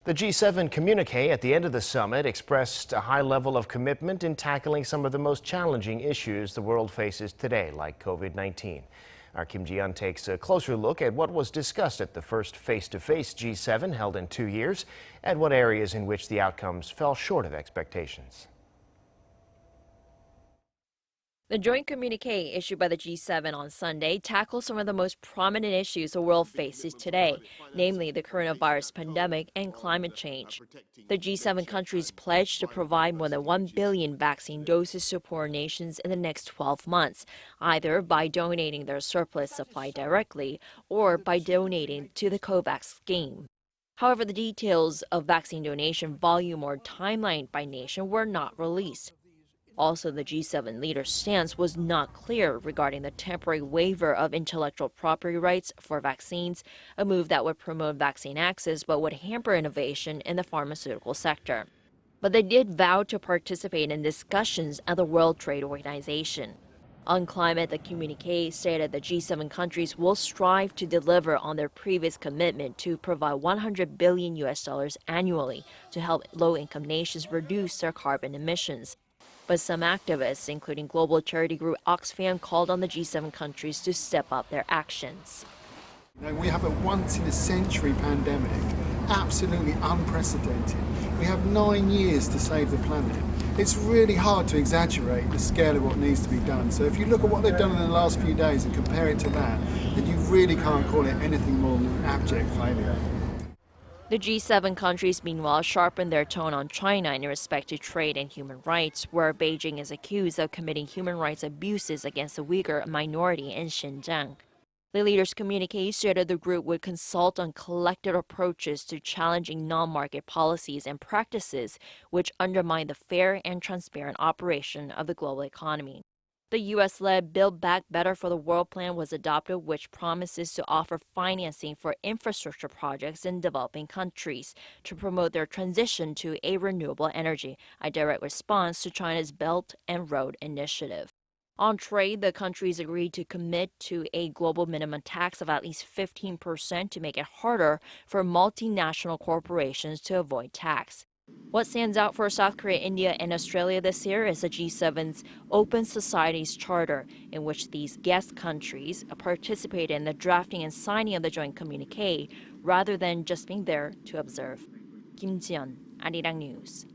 The G7 communique at the end of the summit expressed a high level of commitment in tackling some of the most challenging issues the world faces today, like COVID-19. Our Kim Ji-yeon takes a closer look at what was discussed at the first face-to-face G7 held in 2 years, and what areas in which the outcomes fell short of expectations. The joint communique issued by the G7 on Sunday tackles some of the most prominent issues the world faces today, namely the coronavirus pandemic and climate change. The G7 countries pledged to provide more than 1 billion vaccine doses to poor nations in the next 12 months, either by donating their surplus supply directly or by donating to the COVAX scheme. However, the details of vaccine donation volume or timeline by nation were not released. Also, the G7 leaders' stance was not clear regarding the temporary waiver of intellectual property rights for vaccines, a move that would promote vaccine access but would hamper innovation in the pharmaceutical sector. But they did vow to participate in discussions at the World Trade Organization. On climate, the communique stated the G7 countries will strive to deliver on their previous commitment to provide $100 billion annually to help low-income nations reduce their carbon emissions. But some activists, including global charity group Oxfam, called on the G7 countries to step up their actions. We have a once-in-a-century pandemic, absolutely unprecedented. We have 9 years to save the planet. It's really hard to exaggerate the scale of what needs to be done. So if you look at what they've done in the last few days and compare it to that, then you really can't call it anything more than an abject failure. The G7 countries, meanwhile, sharpened their tone on China in respect to trade and human rights, where Beijing is accused of committing human rights abuses against the Uyghur minority in Xinjiang. The leaders' communique stated the group would consult on collective approaches to challenging non-market policies and practices which undermine the fair and transparent operation of the global economy. The U.S.-led Build Back Better for the World plan was adopted, which promises to offer financing for infrastructure projects in developing countries to promote their transition to a renewable energy, a direct response to China's Belt and Road Initiative. On trade, the countries agreed to commit to a global minimum tax of at least 15% to make it harder for multinational corporations to avoid tax. What stands out for South Korea, India, and Australia this year is the G7's Open Societies Charter, in which these guest countries participate in the drafting and signing of the joint communique, rather than just being there to observe. Kim Ji-yeon, Arirang News.